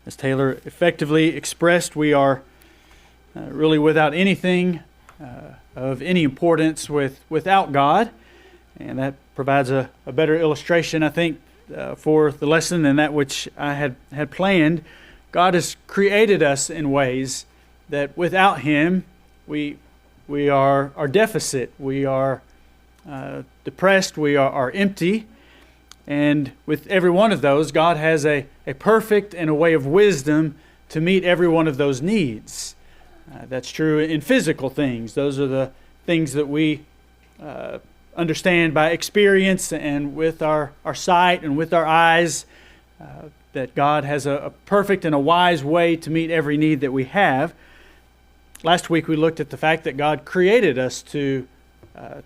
As Taylor effectively expressed, we are really without anything of any importance without God. And that provides a better illustration, I think, for the lesson than that which I had planned. God has created us in ways that without Him, we are deficit. We are depressed. We are empty. And with every one of those, God has a perfect and a way of wisdom to meet every one of those needs. That's true in physical things. Those are the things that we understand by experience and with our sight and with our eyes, that God has a perfect and a wise way to meet every need that we have. Last week we looked at the fact that God created us to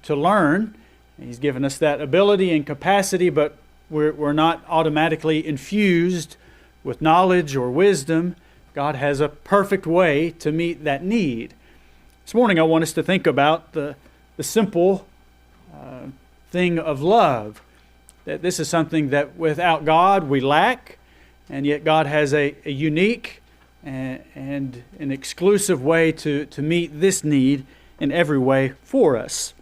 learn. He's given us that ability and capacity, but we're not automatically infused with knowledge or wisdom. God has a perfect way to meet that need. This morning I want us to think about the simple thing of love. That this is something that without God we lack, and yet God has a unique and an exclusive way to meet this need in every way for us.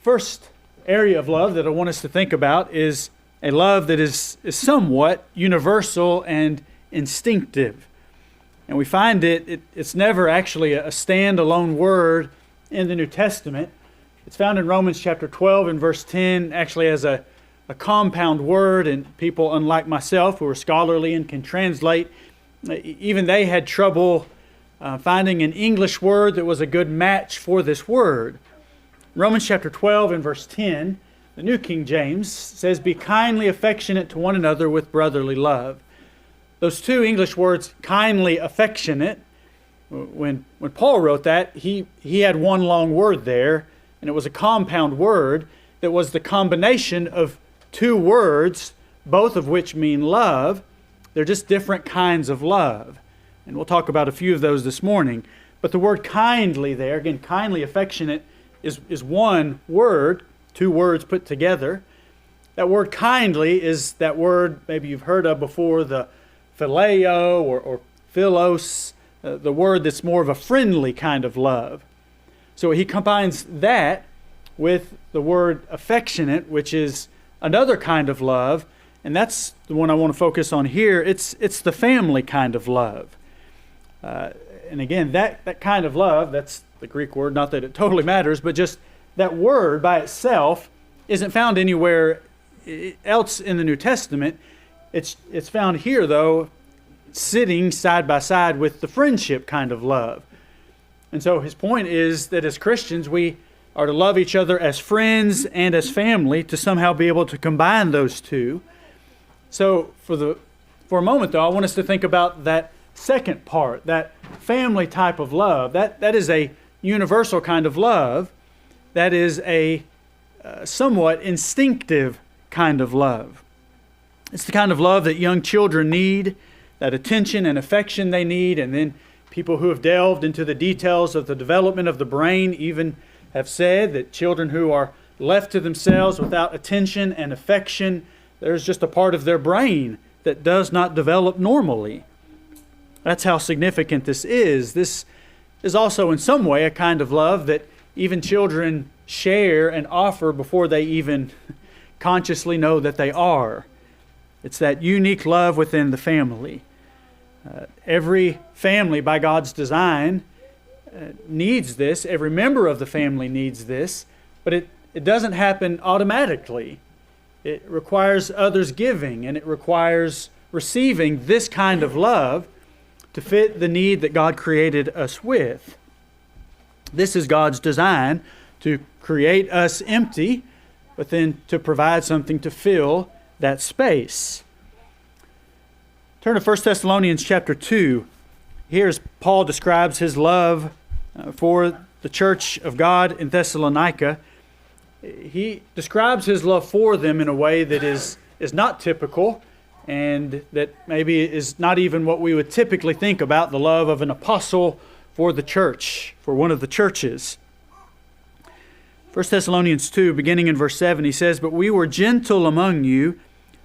First area of love that I want us to think about is a love that is somewhat universal and instinctive. And we find it's never actually a standalone word in the New Testament. It's found in Romans chapter 12 and verse 10, actually as a compound word, and people unlike myself who are scholarly and can translate, even they had trouble finding an English word that was a good match for this word. Romans chapter 12 and verse 10, the New King James says, "Be kindly affectionate to one another with brotherly love." Those two English words, kindly affectionate, when Paul wrote that, he had one long word there, and it was a compound word that was the combination of two words, both of which mean love. They're just different kinds of love. And we'll talk about a few of those this morning. But the word kindly there, again, kindly affectionate, is one word, two words put together. That word kindly is that word maybe you've heard of before, the phileo or philos, the word that's more of a friendly kind of love. So he combines that with the word affectionate, which is another kind of love, and that's the one I want to focus on here. It's the family kind of love. And again, that kind of love, that's the Greek word, not that it totally matters, but just that word by itself isn't found anywhere else in the New Testament. It's found here, though, sitting side by side with the friendship kind of love. And so his point is that as Christians, we are to love each other as friends and as family, to somehow be able to combine those two. So for a moment, though, I want us to think about that second part, that family type of love. That is a universal kind of love. That is a somewhat instinctive kind of love. It's the kind of love that young children need, that attention and affection they need, and then people who have delved into the details of the development of the brain even have said that children who are left to themselves without attention and affection, there's just a part of their brain that does not develop normally. That's how significant this is. This is also in some way a kind of love that even children share and offer before they even consciously know that they are. It's that unique love within the family. Every family, by God's design, needs this. Every member of the family needs this, but it doesn't happen automatically. It requires others giving, and it requires receiving this kind of love to fit the need that God created us with. This is God's design, to create us empty, but then to provide something to fill that space. Turn to 1 Thessalonians chapter 2. Here's Paul describes his love for the church of God in Thessalonica. He describes his love for them in a way that is not typical, and that maybe is not even what we would typically think about the love of an apostle for the church, for one of the churches. 1 Thessalonians 2, beginning in verse 7, he says, "But we were gentle among you,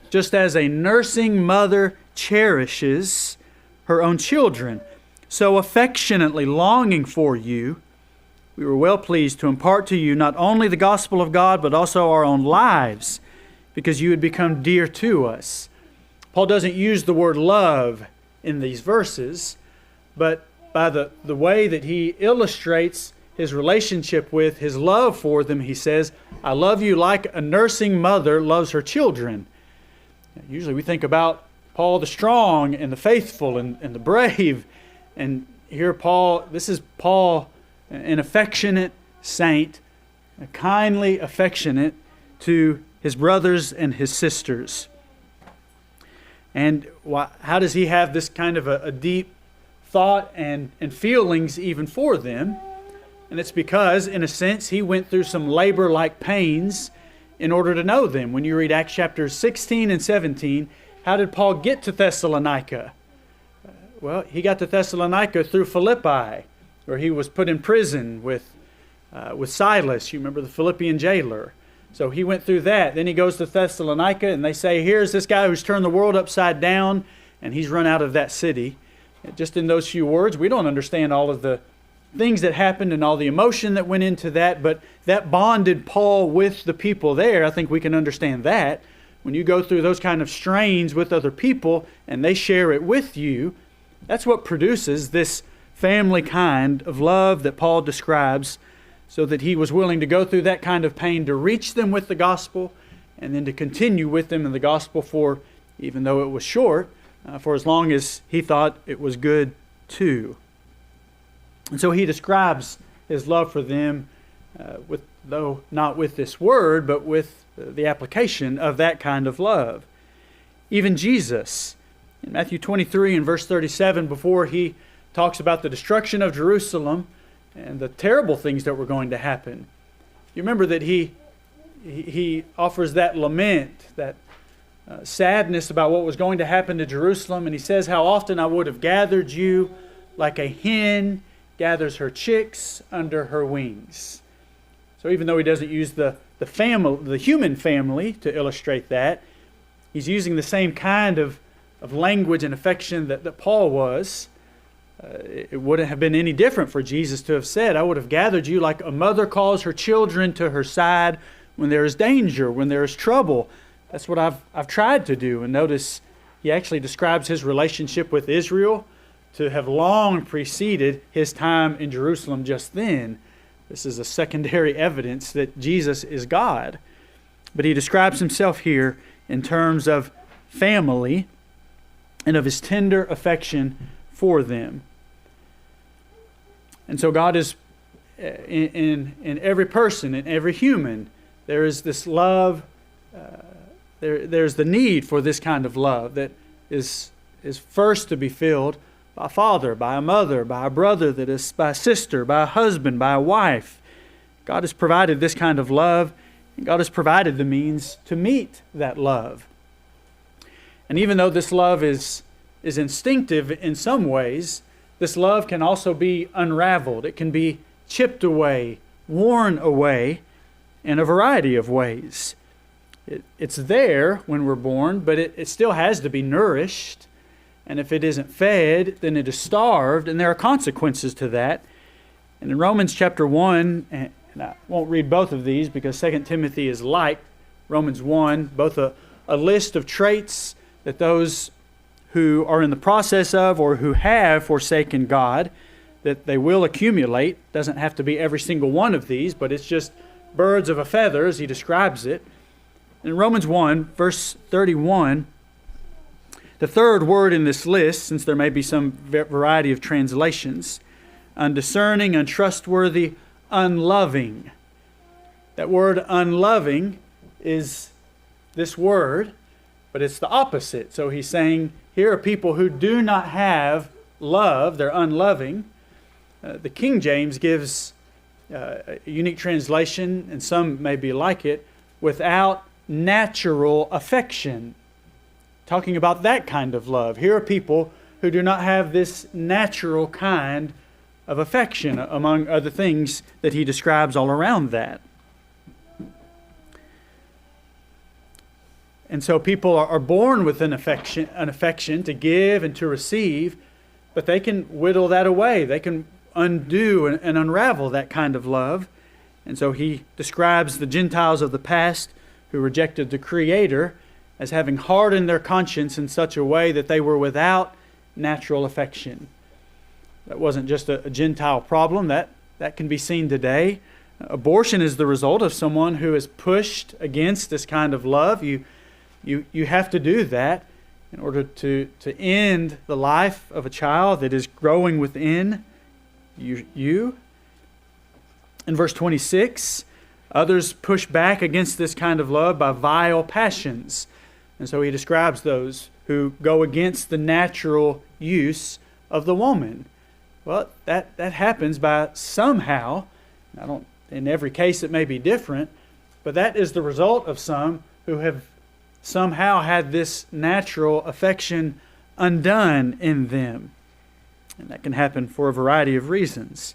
just as a nursing mother cherishes her own children, so affectionately longing for you, we were well pleased to impart to you not only the gospel of God, but also our own lives, because you had become dear to us. Paul doesn't use the word love in these verses, but by the way that he illustrates his relationship with, his love for them, he says, I love you like a nursing mother loves her children. Usually we think about Paul the strong and the faithful and the brave. And here this is Paul, an affectionate saint, a kindly affectionate to his brothers and his sisters. And how does he have this kind of a deep thought and feelings even for them? And it's because, in a sense, he went through some labor-like pains in order to know them. When you read Acts chapters 16 and 17, how did Paul get to Thessalonica? Well, he got to Thessalonica through Philippi, where he was put in prison with Silas. You remember the Philippian jailer. So he went through that. Then he goes to Thessalonica, and they say, here's this guy who's turned the world upside down, and he's run out of that city. Just in those few words, we don't understand all of the things that happened and all the emotion that went into that, but that bonded Paul with the people there. I think we can understand that. When you go through those kind of strains with other people and they share it with you, that's what produces this family kind of love that Paul describes, so that he was willing to go through that kind of pain to reach them with the gospel and then to continue with them in the gospel for, even though it was short, for as long as he thought it was good too. And so he describes his love for them, though not with this word, but with the application of that kind of love. Even Jesus, in Matthew 23 and verse 37, before he talks about the destruction of Jerusalem and the terrible things that were going to happen, you remember that he offers that lament, that sadness about what was going to happen to Jerusalem, and he says, how often I would have gathered you like a hen gathers her chicks under her wings. So even though he doesn't use the human family to illustrate that, he's using the same kind of language and affection that Paul was. It wouldn't have been any different for Jesus to have said, I would have gathered you like a mother calls her children to her side when there is danger, when there is trouble. That's what I've tried to do. And notice he actually describes his relationship with Israel to have long preceded his time in Jerusalem just then. This is a secondary evidence that Jesus is God. But he describes himself here in terms of family and of his tender affection for them. And so God is in every person, in every human, there is this love, there's the need for this kind of love that is first to be filled by a father, by a mother, by a brother, that is by a sister, by a husband, by a wife. God has provided this kind of love, and God has provided the means to meet that love. And even though this love is instinctive in some ways, this love can also be unraveled. It can be chipped away, worn away in a variety of ways. It's there when we're born, but it still has to be nourished. And if it isn't fed, then it is starved, and there are consequences to that. And in Romans chapter 1, and I won't read both of these because 2 Timothy is like Romans 1, both a list of traits that those who are in the process of or who have forsaken God, that they will accumulate. Doesn't have to be every single one of these, but it's just birds of a feather as he describes it. In Romans 1, verse 31, the third word in this list, since there may be some variety of translations, undiscerning, untrustworthy, unloving. That word unloving is this word, but it's the opposite. So he's saying here are people who do not have love, they're unloving. The King James gives a unique translation, and some may be like it, without natural affection. Talking about that kind of love. Here are people who do not have this natural kind of affection, among other things that he describes all around that. And so people are born with an affection to give and to receive, but they can whittle that away. They can undo and unravel that kind of love. And so he describes the Gentiles of the past who rejected the Creator as having hardened their conscience in such a way that they were without natural affection. That wasn't just a Gentile problem. That can be seen today. Abortion is the result of someone who is pushed against this kind of love. You have to do that in order to end the life of a child that is growing within you. In verse 26, others push back against this kind of love by vile passions. And so he describes those who go against the natural use of the woman. Well, that happens by somehow, in every case it may be different, but that is the result of some who have somehow had this natural affection undone in them. And that can happen for a variety of reasons.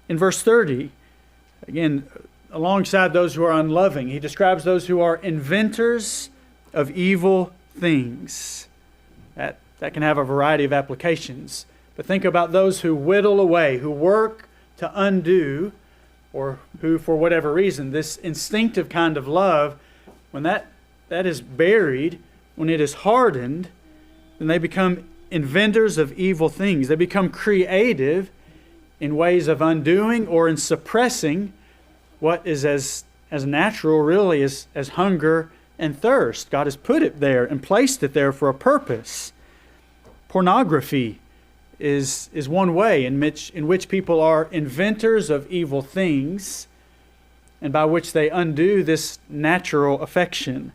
In verse 30, again, alongside those who are unloving, he describes those who are inventors of evil things. That can have a variety of applications. But think about those who whittle away, who work to undo, or who, for whatever reason, this instinctive kind of love, when that is buried, when it is hardened, then they become inventors of evil things. They become creative in ways of undoing or in suppressing what is as natural, really, as hunger and thirst. God has put it there and placed it there for a purpose. Pornography is one way in which people are inventors of evil things, and by which they undo this natural affection.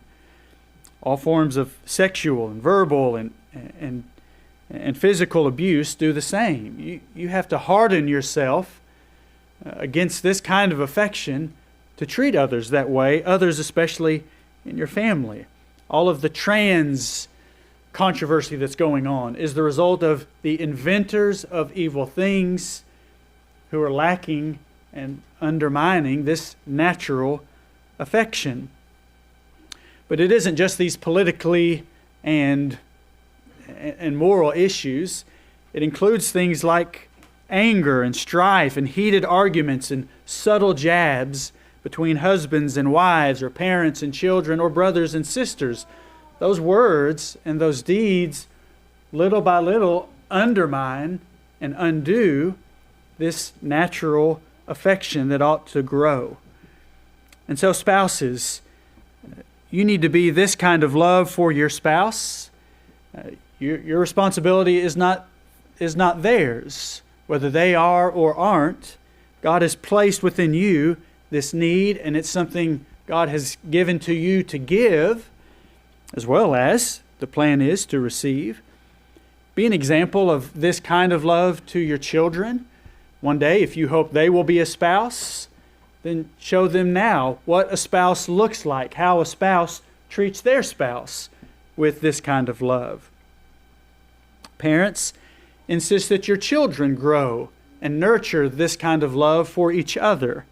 All forms of sexual and verbal and physical abuse do the same. You have to harden yourself against this kind of affection to treat others that way, others especially in your family. All of the trans controversy that's going on is the result of the inventors of evil things who are lacking and undermining this natural affection. But it isn't just these politically and moral issues. It includes things like anger and strife and heated arguments and subtle jabs between husbands and wives, or parents and children, or brothers and sisters. Those words and those deeds, little by little, undermine and undo this natural affection that ought to grow. And so, spouses, you need to be this kind of love for your spouse. Your responsibility is not theirs, whether they are or aren't. God has placed within you this need, and it's something God has given to you to give, as well as the plan is to receive. Be an example of this kind of love to your children. One day, if you hope they will be a spouse, then show them now what a spouse looks like, how a spouse treats their spouse with this kind of love. Parents, insist that your children grow and nurture this kind of love for each other.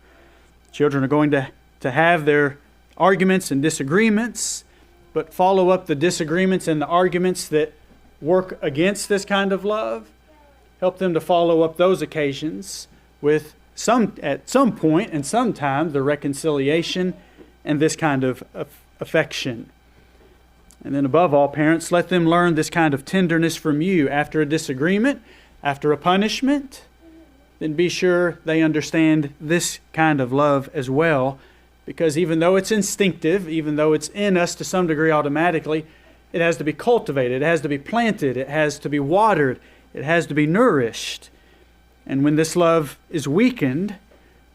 Children are going to have their arguments and disagreements, but follow up the disagreements and the arguments that work against this kind of love. Help them to follow up those occasions with at some point and sometime the reconciliation and this kind of affection. And then above all, parents, let them learn this kind of tenderness from you after a disagreement, after a punishment. Then be sure they understand this kind of love as well, because even though it's instinctive, even though it's in us to some degree automatically, it has to be cultivated, it has to be planted, it has to be watered, it has to be nourished. And when this love is weakened,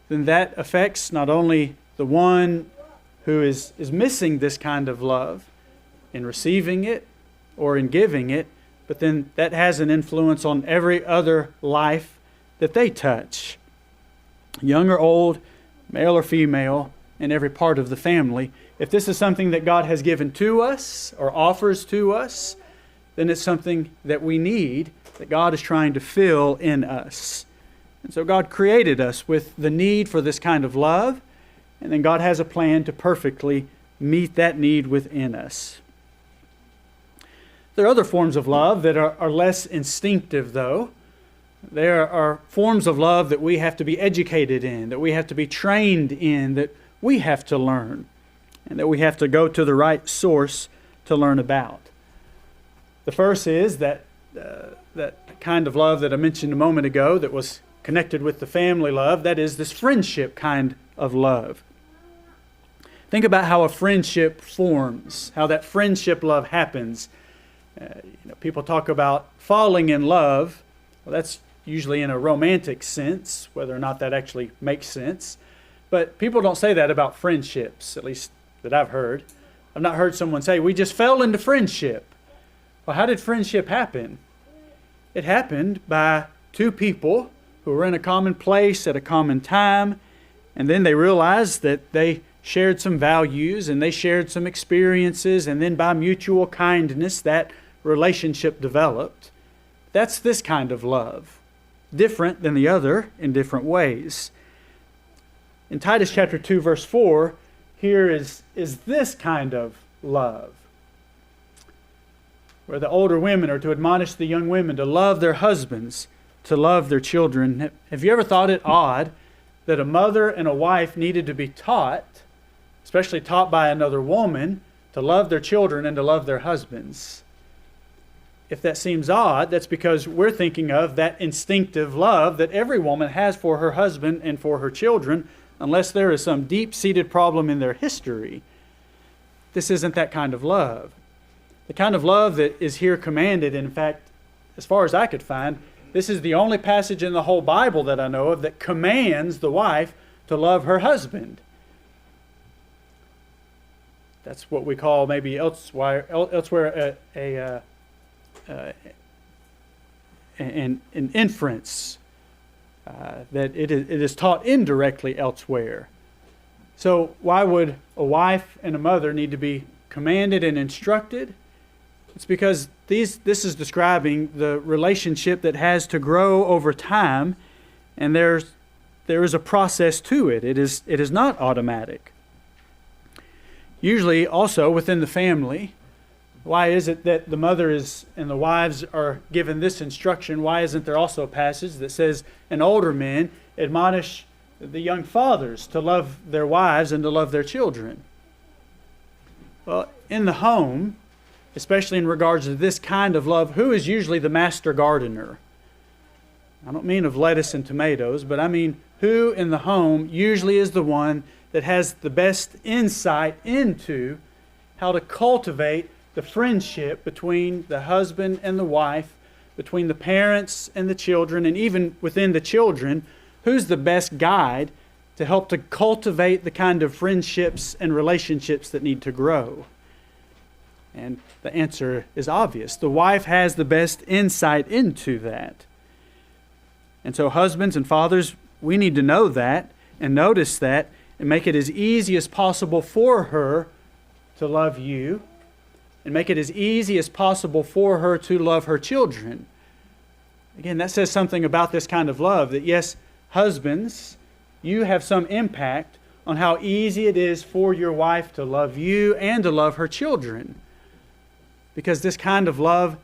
then that affects not only the one who is missing this kind of love in receiving it or in giving it, but then that has an influence on every other life that they touch. Young or old, male or female, in every part of the family. If this is something that God has given to us or offers to us, then it's something that we need, that God is trying to fill in us. And so God created us with the need for this kind of love, and then God has a plan to perfectly meet that need within us. There are other forms of love that are less instinctive, though. There are forms of love that we have to be educated in, that we have to be trained in, that we have to learn, and that we have to go to the right source to learn about. The first is that kind of love that I mentioned a moment ago that was connected with the family love. That is this friendship kind of love. Think about how a friendship forms, how that friendship love happens. People talk about falling in love. Well, that's usually in a romantic sense, whether or not that actually makes sense. But people don't say that about friendships, at least that I've heard. I've not heard someone say, we just fell into friendship. Well, how did friendship happen? It happened by two people who were in a common place at a common time, and then they realized that they shared some values and they shared some experiences, and then by mutual kindness that relationship developed. That's this kind of love, different than the other in different ways. In Titus chapter 2, verse 4, here is this kind of love, where the older women are to admonish the young women to love their husbands, to love their children. Have you ever thought it odd that a mother and a wife needed to be taught, especially taught by another woman, to love their children and to love their husbands? If that seems odd, that's because we're thinking of that instinctive love that every woman has for her husband and for her children, unless there is some deep-seated problem in their history. This isn't that kind of love. The kind of love that is here commanded, in fact, as far as I could find, this is the only passage in the whole Bible that I know of that commands the wife to love her husband. That's what we call maybe elsewhere an inference that it is taught indirectly elsewhere. So why would a wife and a mother need to be commanded and instructed? It's because this is describing the relationship that has to grow over time, and there is a process to it. It is not automatic. Usually, also within the family, why is it that the mother and the wives are given this instruction? Why isn't there also a passage that says, "And older men admonish the young fathers to love their wives and to love their children"? Well, in the home, especially in regards to this kind of love, who is usually the master gardener? I don't mean of lettuce and tomatoes, but I mean who in the home usually is the one that has the best insight into how to cultivate the friendship between the husband and the wife, between the parents and the children, and even within the children, who's the best guide to help to cultivate the kind of friendships and relationships that need to grow? And the answer is obvious. The wife has the best insight into that. And so husbands and fathers, we need to know that and notice that and make it as easy as possible for her to love you, and make it as easy as possible for her to love her children. Again, that says something about this kind of love, that yes, husbands, you have some impact on how easy it is for your wife to love you and to love her children. Because this kind of love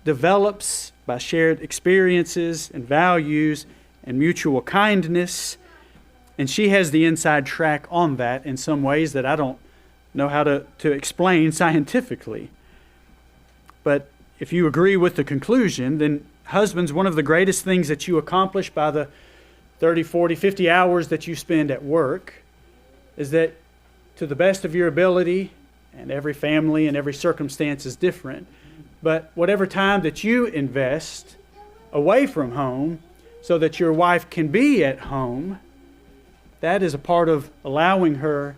develops by shared experiences and values and mutual kindness. And she has the inside track on that in some ways that I don't know how to explain scientifically. But if you agree with the conclusion, then husbands, one of the greatest things that you accomplish by the 30, 40, 50 hours that you spend at work is that to the best of your ability, and every family and every circumstance is different, but whatever time that you invest away from home so that your wife can be at home, that is a part of allowing her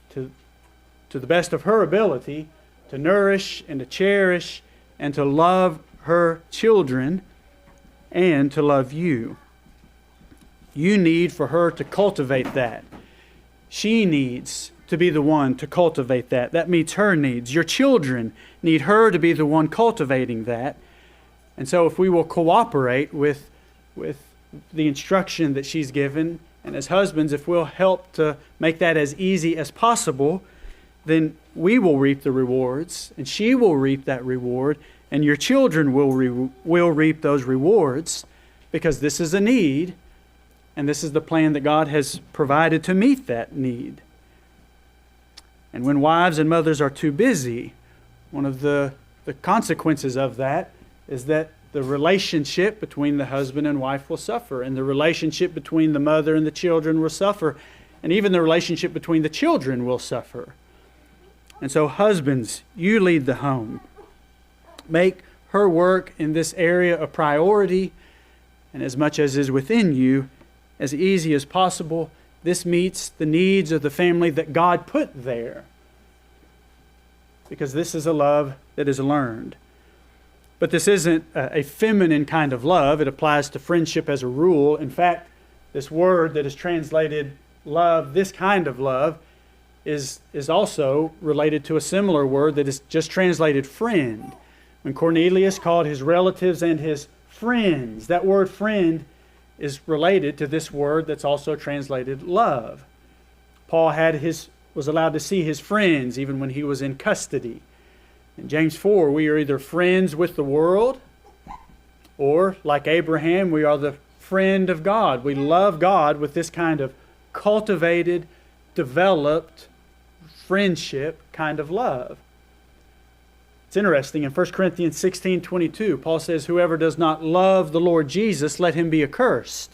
to the best of her ability to nourish and to cherish and to love her children and to love you. You need for her to cultivate that. She needs to be the one to cultivate that. That meets her needs. Your children need her to be the one cultivating that. And so if we will cooperate with the instruction that she's given, and as husbands, if we'll help to make that as easy as possible, then we will reap the rewards, and she will reap that reward, and your children will reap those rewards, because this is a need, and this is the plan that God has provided to meet that need. And when wives and mothers are too busy, one of the consequences of that is that the relationship between the husband and wife will suffer, and the relationship between the mother and the children will suffer, and even the relationship between the children will suffer. And so husbands, you lead the home. Make her work in this area a priority, and as much as is within you, as easy as possible. This meets the needs of the family that God put there, because this is a love that is learned. But this isn't a feminine kind of love. It applies to friendship as a rule. In fact, this word that is translated love, this kind of love, is also related to a similar word that is just translated friend. When Cornelius called his relatives and his friends, that word friend is related to this word that's also translated love. Paul was allowed to see his friends even when he was in custody. In James 4, we are either friends with the world, or like Abraham, we are the friend of God. We love God with this kind of cultivated, developed friendship kind of love. It's interesting. In 1 Corinthians 16:22, Paul says, whoever does not love the Lord Jesus, let him be accursed.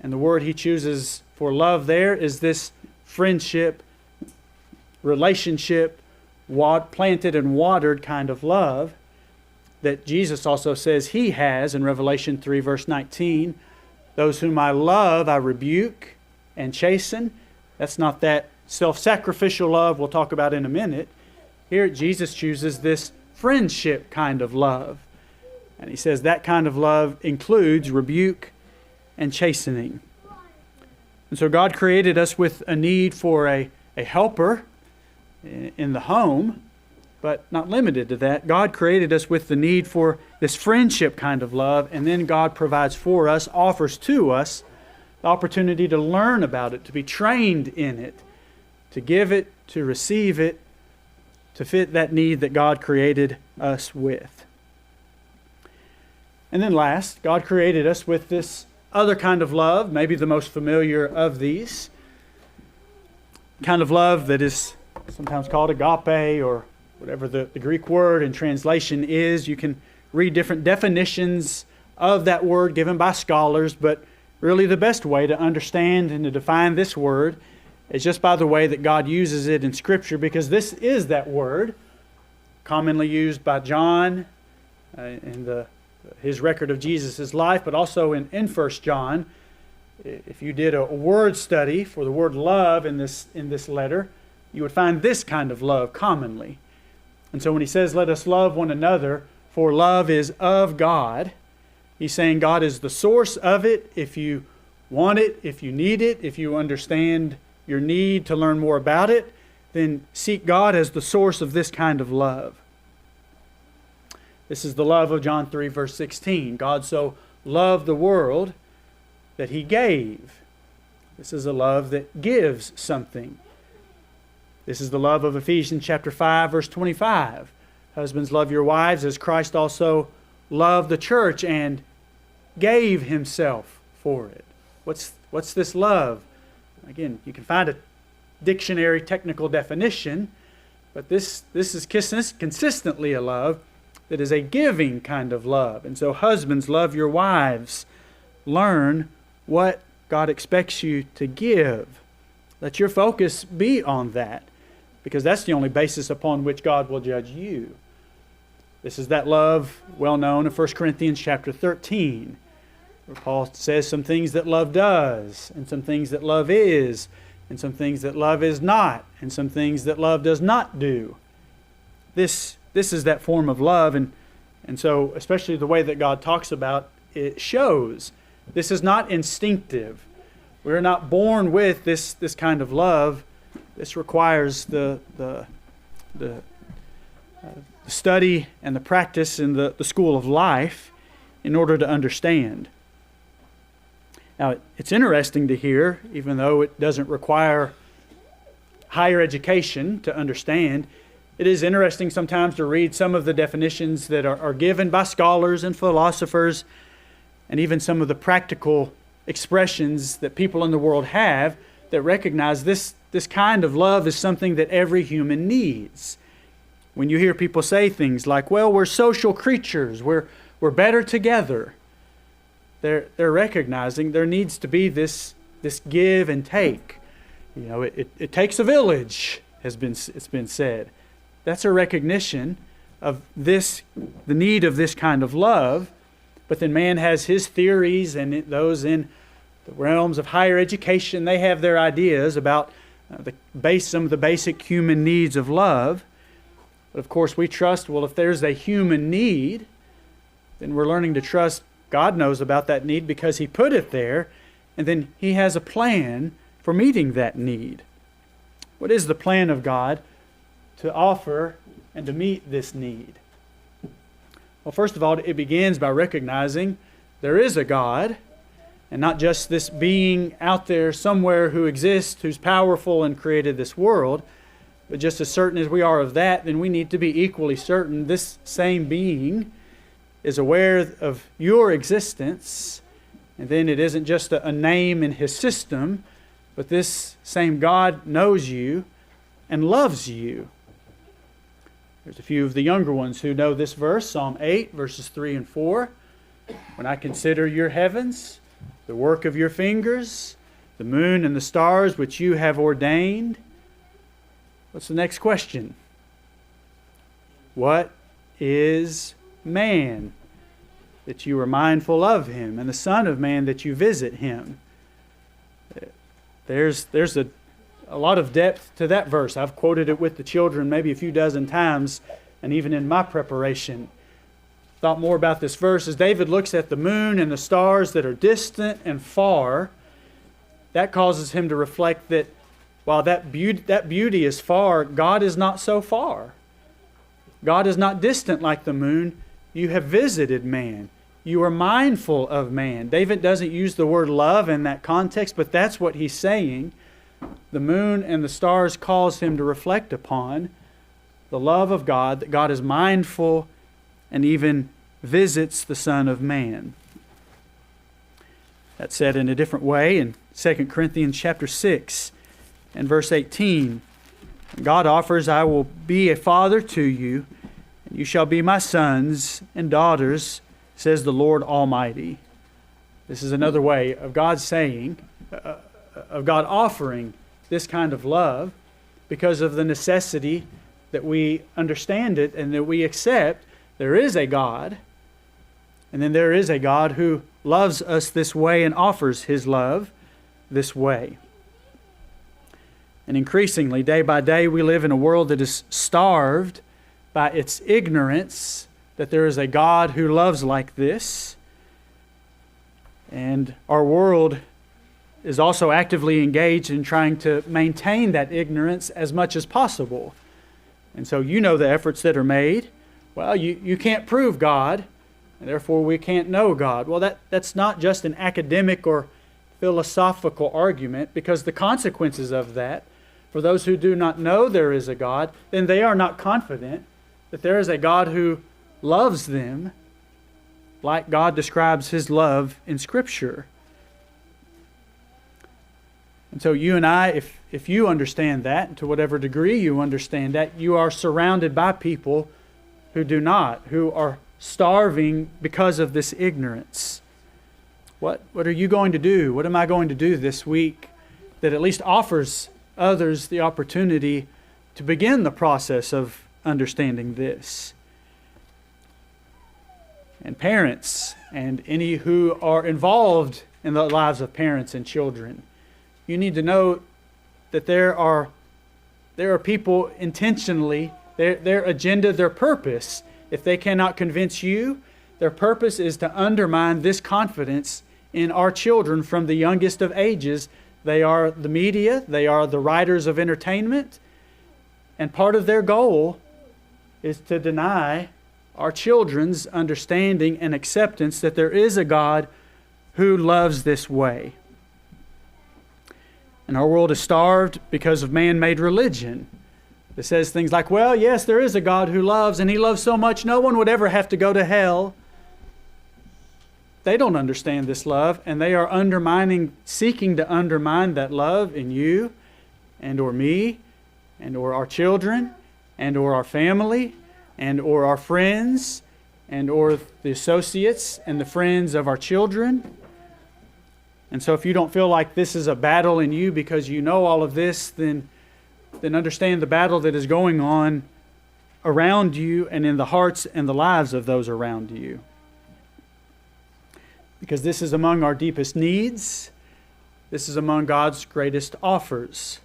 And the word he chooses for love there is this friendship, relationship, planted and watered kind of love that Jesus also says he has in Revelation 3 verse 19. Those whom I love, I rebuke and chasten. That's not that self-sacrificial love we'll talk about in a minute. Here Jesus chooses this friendship kind of love. And he says that kind of love includes rebuke and chastening. And so God created us with a need for a helper in the home, but not limited to that. God created us with the need for this friendship kind of love, and then God provides for us, offers to us the opportunity to learn about it, to be trained in it, to give it, to receive it, to fit that need that God created us with. And then last, God created us with this other kind of love, maybe the most familiar of these, kind of love that is sometimes called agape, or whatever the Greek word in translation is. You can read different definitions of that word given by scholars, but really the best way to understand and to define this word is just by the way that God uses it in Scripture, because this is that word commonly used by John in his record of Jesus' life, but also in 1 John. If you did a word study for the word love in this letter, you would find this kind of love commonly. And so when he says, let us love one another, for love is of God, he's saying God is the source of it. If you want it, if you need it, if you understand your need to learn more about it, then seek God as the source of this kind of love. This is the love of John 3, verse 16. God so loved the world that he gave. This is a love that gives something. This is the love of Ephesians chapter 5, verse 25. Husbands, love your wives as Christ also loved the church and gave himself for it. What's this love? Again, you can find a dictionary technical definition, but this is consistently a love that is a giving kind of love. And so husbands, love your wives. Learn what God expects you to give. Let your focus be on that, because that's the only basis upon which God will judge you. This is that love well known in 1 Corinthians chapter 13, where Paul says some things that love does, and some things that love is, and some things that love is not, and some things that love does not do. This is that form of love, and so especially the way that God talks about it shows. This is not instinctive. We're not born with this kind of love. This requires the study and the practice in the school of life in order to understand. Now, it's interesting to hear, even though it doesn't require higher education to understand. It is interesting sometimes to read some of the definitions that are given by scholars and philosophers, and even some of the practical expressions that people in the world have that recognize this kind of love is something that every human needs. When you hear people say things like, well, we're social creatures, we're better together, they're recognizing there needs to be this give and take. You know, it takes a village, it's been said. That's a recognition of the need of this kind of love. But then man has his theories, and those in the realms of higher education, they have their ideas about some of the basic human needs of love. But of course we trust, well, if there's a human need, then we're learning to trust God knows about that need because He put it there, and then He has a plan for meeting that need. What is the plan of God to offer and to meet this need? Well, first of all, it begins by recognizing there is a God, and not just this being out there somewhere who exists, who's powerful and created this world, but just as certain as we are of that, then we need to be equally certain this same being is aware of your existence, and then it isn't just a name in His system, but this same God knows you and loves you. There's a few of the younger ones who know this verse, Psalm 8, verses 3 and 4. When I consider your heavens, the work of your fingers, the moon and the stars which you have ordained. What's the next question? What is man that you are mindful of him, and the Son of Man that you visit him? There's a lot of depth to that verse. I've quoted it with the children maybe a few dozen times, and even in my preparation, thought more about this verse. As David looks at the moon and the stars that are distant and far, that causes him to reflect that while that beauty is far, God is not so far. God is not distant like the moon. You have visited man. You are mindful of man. David doesn't use the word love in that context, but that's what he's saying. The moon and the stars cause him to reflect upon the love of God, that God is mindful and even visits the Son of Man. That's said in a different way in 2 Corinthians chapter 6 and verse 18. God offers, I will be a father to you, and you shall be my sons and daughters, says the Lord Almighty. This is another way of God saying, of God offering this kind of love because of the necessity that we understand it and that we accept there is a God, and then there is a God who loves us this way and offers His love this way. And increasingly, day by day, we live in a world that is starved by its ignorance that there is a God who loves like this. And our world is also actively engaged in trying to maintain that ignorance as much as possible. And so you know the efforts that are made. Well, you can't prove God, and therefore we can't know God. Well, that's not just an academic or philosophical argument, because the consequences of that, for those who do not know there is a God, then they are not confident that there is a God who loves them like God describes His love in Scripture. And so you and I, if you understand that, and to whatever degree you understand that, you are surrounded by people who do not, who are starving because of this ignorance. What are you going to do? What am I going to do this week that at least offers others the opportunity to begin the process of understanding this? And parents, and any who are involved in the lives of parents and children, you need to know that there are people intentionally, their agenda, their purpose, if they cannot convince you, their purpose is to undermine this confidence in our children from the youngest of ages. They are the media, they are the writers of entertainment, and part of their goal is to deny our children's understanding and acceptance that there is a God who loves this way. And our world is starved because of man-made religion. It says things like, well, yes, there is a God who loves, and He loves so much no one would ever have to go to hell. They don't understand this love, and they are seeking to undermine that love in you and or me and or our children and or our family and or our friends and or the associates and the friends of our children. And so if you don't feel like this is a battle in you because you know all of this, then understand the battle that is going on around you and in the hearts and the lives of those around you. Because this is among our deepest needs. This is among God's greatest offers.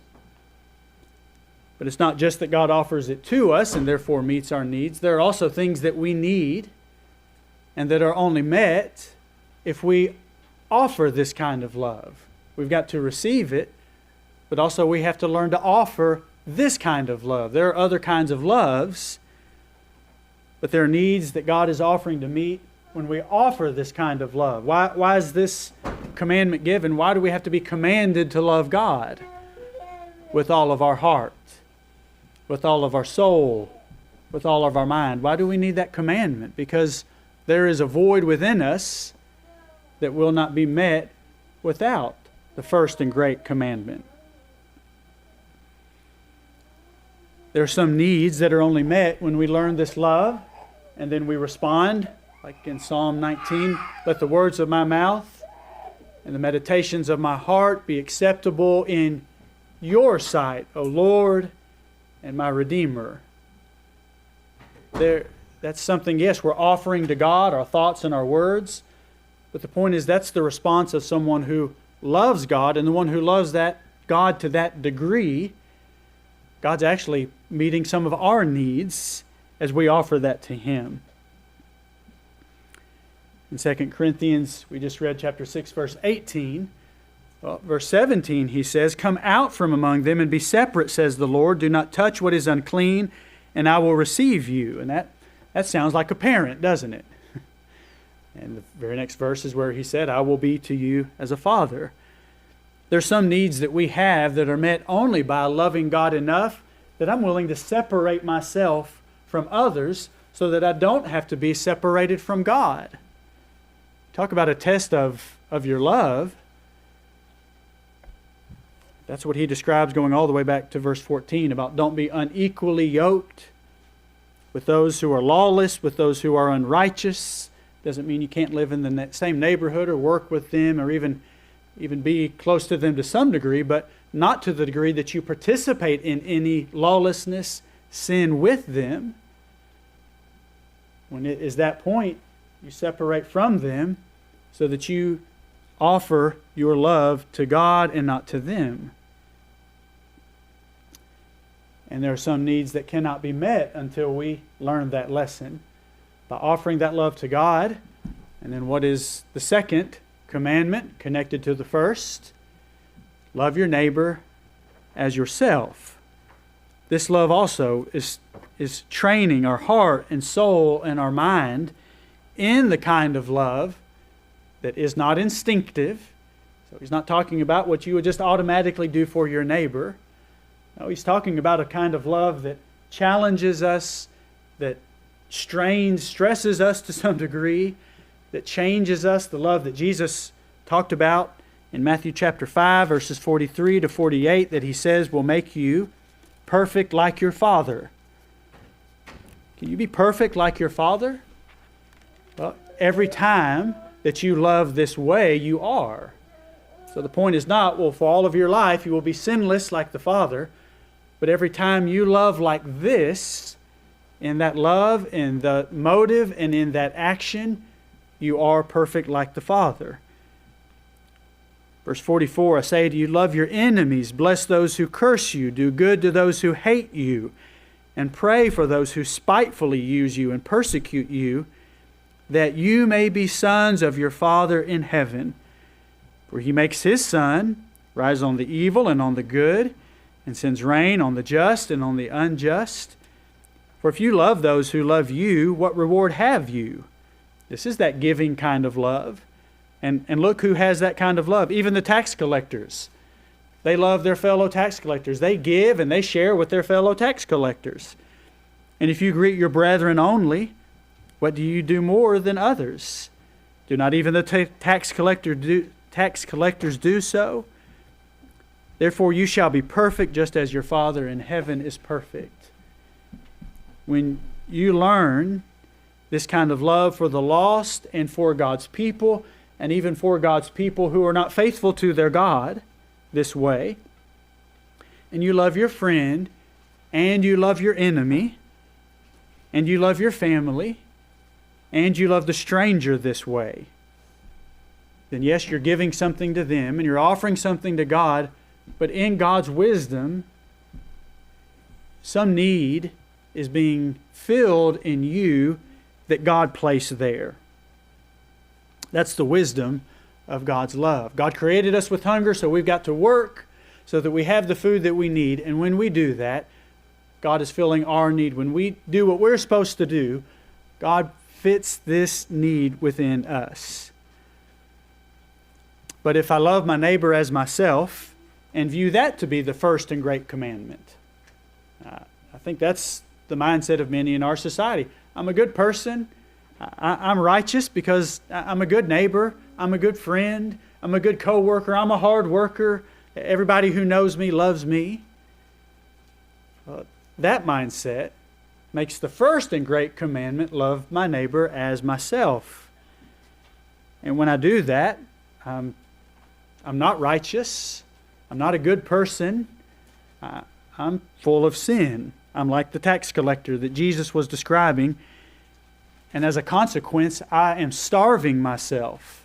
But it's not just that God offers it to us and therefore meets our needs. There are also things that we need and that are only met if we offer this kind of love. We've got to receive it, but also we have to learn to offer this kind of love. There are other kinds of loves, but there are needs that God is offering to meet when we offer this kind of love. Why is this commandment given? Why do we have to be commanded to love God with all of our heart, with all of our soul, with all of our mind? Why do we need that commandment? Because there is a void within us that will not be met without the first and great commandment. There are some needs that are only met when we learn this love and then we respond. Like in Psalm 19, let the words of my mouth and the meditations of my heart be acceptable in your sight, O Lord and my Redeemer. That's something, yes, we're offering to God, our thoughts and our words. But the point is that's the response of someone who loves God, and the one who loves that God to that degree, God's actually meeting some of our needs as we offer that to Him. In 2 Corinthians, we just read chapter 6, verse 18. Well, verse 17, he says, come out from among them and be separate, says the Lord. Do not touch what is unclean, and I will receive you. And that sounds like a parent, doesn't it? And the very next verse is where he said, I will be to you as a father. There's some needs that we have that are met only by loving God enough that I'm willing to separate myself from others so that I don't have to be separated from God. Talk about a test of your love. That's what he describes going all the way back to verse 14 about don't be unequally yoked with those who are lawless, with those who are unrighteous. Doesn't mean you can't live in the same neighborhood or work with them or even be close to them to some degree, but not to the degree that you participate in any lawlessness, sin with them. When it is that point, you separate from them so that you offer your love to God and not to them. And there are some needs that cannot be met until we learn that lesson. By offering that love to God, and then what is the second commandment connected to the first? Love your neighbor as yourself. This love also is training our heart and soul and our mind in the kind of love that is not instinctive. So he's not talking about what you would just automatically do for your neighbor. No, he's talking about a kind of love that challenges us, that stresses us to some degree, that changes us. The love that Jesus talked about in Matthew chapter 5, verses 43 to 48, that he says will make you perfect like your Father. Can you be perfect like your Father? Well, every time that you love this way, you are. So the point is not, well, for all of your life you will be sinless like the Father, but every time you love like this, in that love, in the motive, and in that action, you are perfect like the Father. Verse 44, I say to you, love your enemies, bless those who curse you, do good to those who hate you, and pray for those who spitefully use you and persecute you, that you may be sons of your Father in heaven. For He makes His sun rise on the evil and on the good, and sends rain on the just and on the unjust. For if you love those who love you, what reward have you? This is that giving kind of love. And look who has that kind of love. Even the tax collectors. They love their fellow tax collectors. They give and they share with their fellow tax collectors. And if you greet your brethren only, what do you do more than others? Do not even the tax collectors do so? Therefore you shall be perfect just as your Father in heaven is perfect. When you learn this kind of love for the lost and for God's people, and even for God's people who are not faithful to their God this way, and you love your friend, and you love your enemy, and you love your family, and you love the stranger this way, then yes, you're giving something to them, and you're offering something to God, but in God's wisdom, some need is being filled in you that God placed there. That's the wisdom of God's love. God created us with hunger, so we've got to work so that we have the food that we need. And when we do that, God is filling our need. When we do what we're supposed to do, God fits this need within us. But if I love my neighbor as myself and view that to be the first and great commandment, I think that's the mindset of many in our society. I'm a good person. I'm righteous because I'm a good neighbor. I'm a good friend. I'm a good co-worker. I'm a hard worker. Everybody who knows me loves me. That mindset makes the first and great commandment, love my neighbor as myself. And when I do that, I'm not righteous. I'm not a good person. I'm full of sin. I'm like the tax collector that Jesus was describing. And as a consequence, I am starving myself.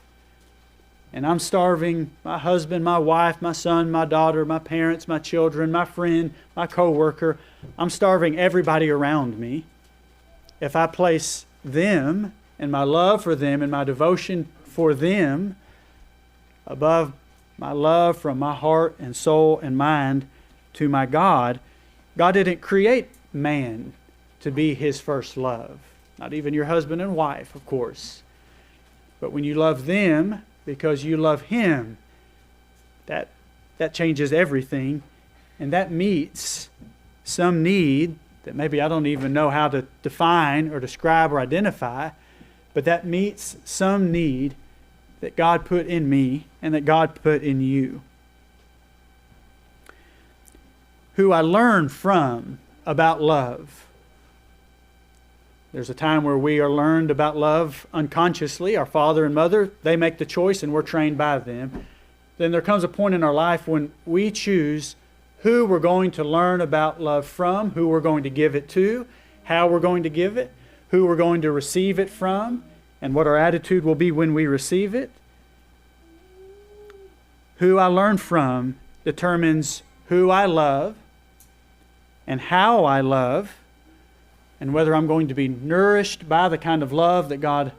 And I'm starving my husband, my wife, my son, my daughter, my parents, my children, my friend, my co-worker. I'm starving everybody around me. If I place them and my love for them and my devotion for them above my love from my heart and soul and mind to my God, God didn't create man to be His first love. Not even your husband and wife, of course. But when you love them because you love Him, that changes everything. And that meets some need that maybe I don't even know how to define or describe or identify, but that meets some need that God put in me and that God put in you. Who I learn from about love. There's a time where we are learned about love unconsciously. Our father and mother, they make the choice and we're trained by them. Then there comes a point in our life when we choose who we're going to learn about love from, who we're going to give it to, how we're going to give it, who we're going to receive it from, and what our attitude will be when we receive it. Who I learn from determines who I love and how I love, and whether I'm going to be nourished by the kind of love that God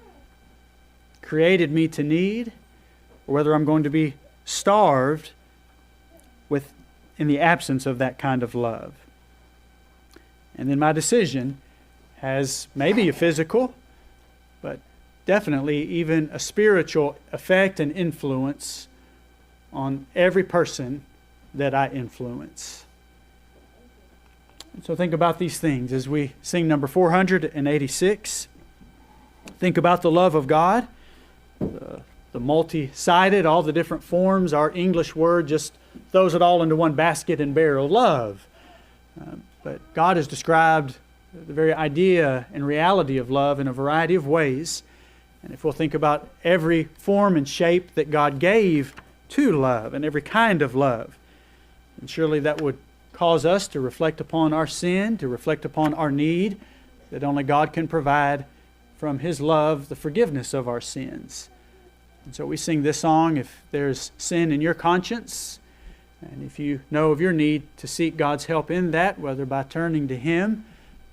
created me to need, or whether I'm going to be starved in the absence of that kind of love. And then my decision has maybe a physical, but definitely even a spiritual effect and influence on every person that I influence. So think about these things as we sing number 486. Think about the love of God, the multi-sided, all the different forms. Our English word just throws it all into one basket and barrel, love. But God has described the very idea and reality of love in a variety of ways. And if we'll think about every form and shape that God gave to love and every kind of love, and surely that would cause us to reflect upon our sin, to reflect upon our need, that only God can provide from His love the forgiveness of our sins. And so we sing this song, if there's sin in your conscience, and if you know of your need, to seek God's help in that, whether by turning to Him,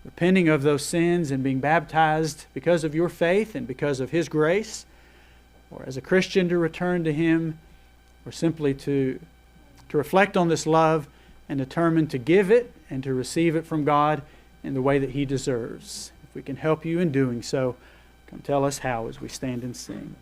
repenting of those sins and being baptized because of your faith and because of His grace, or as a Christian to return to Him, or simply to reflect on this love and determine to give it and to receive it from God in the way that He deserves. If we can help you in doing so, come tell us how as we stand and sing.